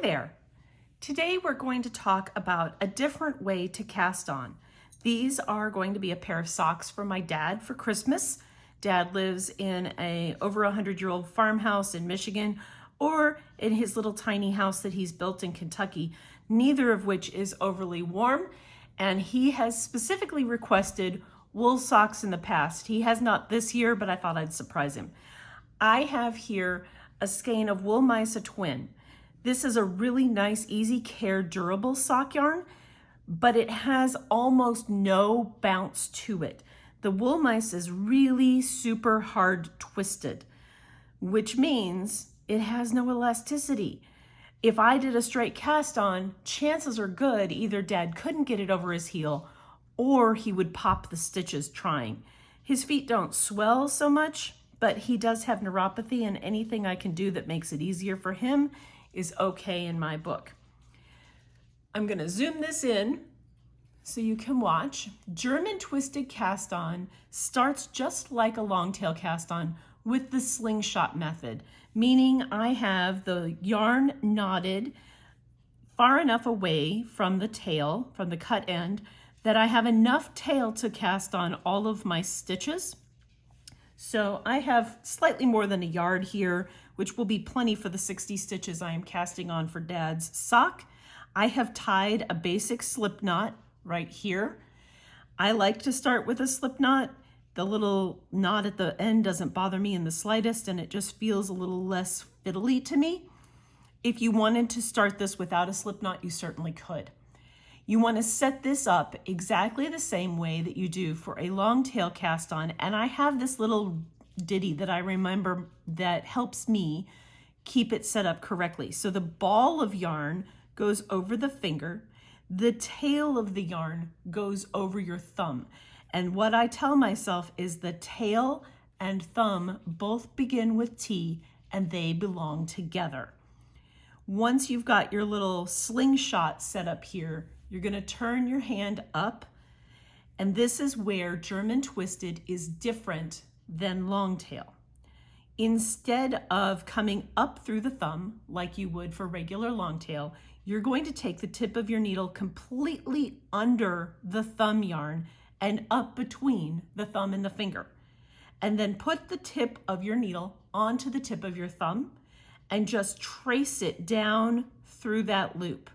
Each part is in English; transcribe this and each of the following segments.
there. Today we're going to talk about a different way to cast on. These are going to be a pair of socks for my dad for Christmas. Dad lives in a over 100-year-old farmhouse in Michigan or in his little tiny house that he's built in Kentucky, neither of which is overly warm. And he has specifically requested wool socks in the past. He has not this year, but I thought I'd surprise him. I have here a skein of Wool Mice, a twin. This is a really nice, easy care, durable sock yarn, but it has almost no bounce to it. The Wool Mice is really super hard twisted, which means it has no elasticity. If I did a straight cast on, chances are good either Dad couldn't get it over his heel or he would pop the stitches trying. His feet don't swell so much, but he does have neuropathy, and anything I can do that makes it easier for him is okay in my book. I'm gonna zoom this in so you can watch. German twisted cast on starts just like a long tail cast on with the slingshot method, meaning I have the yarn knotted far enough away from the tail, from the cut end, that I have enough tail to cast on all of my stitches. So I have slightly more than a yard here, which will be plenty for the 60 stitches I am casting on for Dad's sock. I have tied a basic slip knot right here. I like to start with a slip knot. The little knot at the end doesn't bother me in the slightest, and it just feels a little less fiddly to me. If you wanted to start this without a slip knot, you certainly could. You want to set this up exactly the same way that you do for a long tail cast on, and I have this little ditty that I remember that helps me keep it set up correctly. So the ball of yarn goes over the finger, the tail of the yarn goes over your thumb. And what I tell myself is the tail and thumb both begin with T and they belong together. Once you've got your little slingshot set up here, you're going to turn your hand up, and this is where German twisted is different than long tail. Instead of coming up through the thumb like you would for regular long tail, you're going to take the tip of your needle completely under the thumb yarn and up between the thumb and the finger. And then put the tip of your needle onto the tip of your thumb and just trace it down through that loop.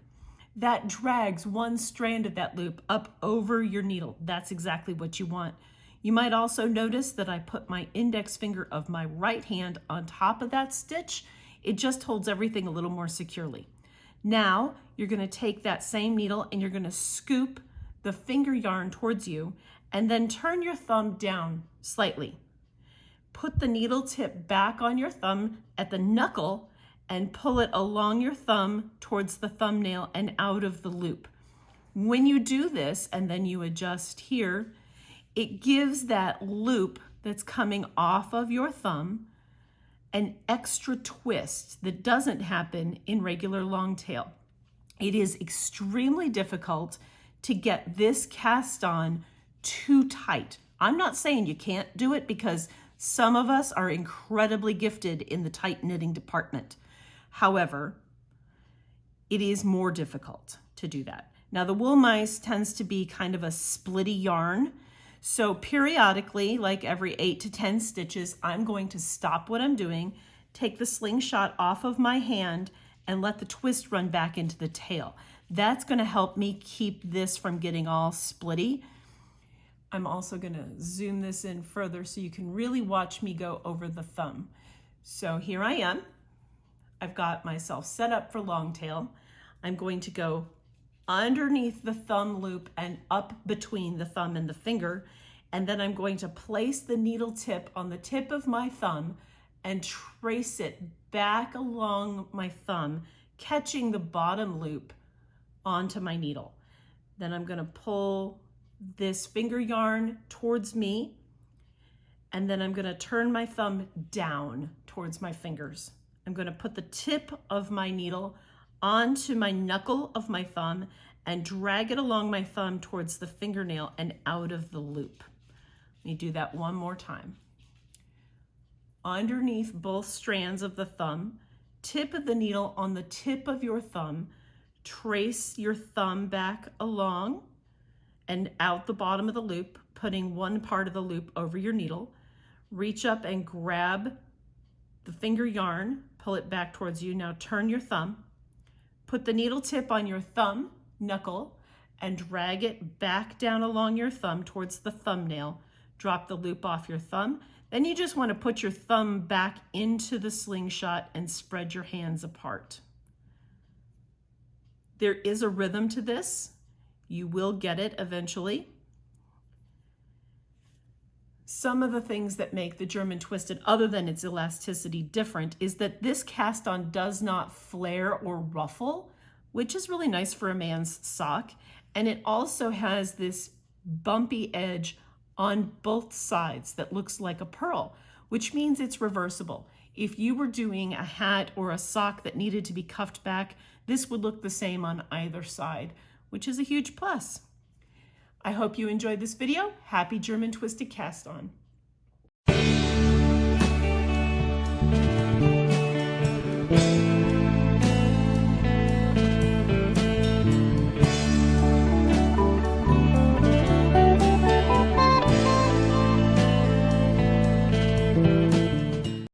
That drags one strand of that loop up over your needle. That's exactly what you want. You might also notice that I put my index finger of my right hand on top of that stitch. It just holds everything a little more securely. Now you're going to take that same needle and you're going to scoop the finger yarn towards you and then turn your thumb down slightly. Put the needle tip back on your thumb at the knuckle and pull it along your thumb towards the thumbnail and out of the loop. When you do this and then you adjust here, it gives that loop that's coming off of your thumb an extra twist that doesn't happen in regular long tail. It is extremely difficult to get this cast on too tight. I'm not saying you can't do it, because some of us are incredibly gifted in the tight knitting department. However, it is more difficult to do that. Now the Wool Mice tends to be kind of a splitty yarn. So periodically, like every 8 to 10 stitches, I'm going to stop what I'm doing, take the slingshot off of my hand, and let the twist run back into the tail. That's going to help me keep this from getting all splitty. I'm also going to zoom this in further so you can really watch me go over the thumb. So here I am. I've got myself set up for long tail. I'm going to go underneath the thumb loop and up between the thumb and the finger, and then I'm going to place the needle tip on the tip of my thumb and trace it back along my thumb, catching the bottom loop onto my needle. Then I'm going to pull this finger yarn towards me, and then I'm going to turn my thumb down towards my fingers. I'm going to put the tip of my needle onto my knuckle of my thumb and drag it along my thumb towards the fingernail and out of the loop. Let me do that one more time. Underneath both strands of the thumb, tip of the needle on the tip of your thumb, trace your thumb back along and out the bottom of the loop, putting one part of the loop over your needle. Reach up and grab the finger yarn, pull it back towards you. Now turn your thumb, put the needle tip on your thumb knuckle and drag it back down along your thumb towards the thumbnail. Drop the loop off your thumb. Then you just want to put your thumb back into the slingshot and spread your hands apart. There is a rhythm to this. You will get it eventually. Some of the things that make the German twisted, other than its elasticity, different is that this cast on does not flare or ruffle, which is really nice for a man's sock. And it also has this bumpy edge on both sides that looks like a pearl, which means it's reversible. If you were doing a hat or a sock that needed to be cuffed back, this would look the same on either side, which is a huge plus. I hope you enjoyed this video. Happy German twisted cast on.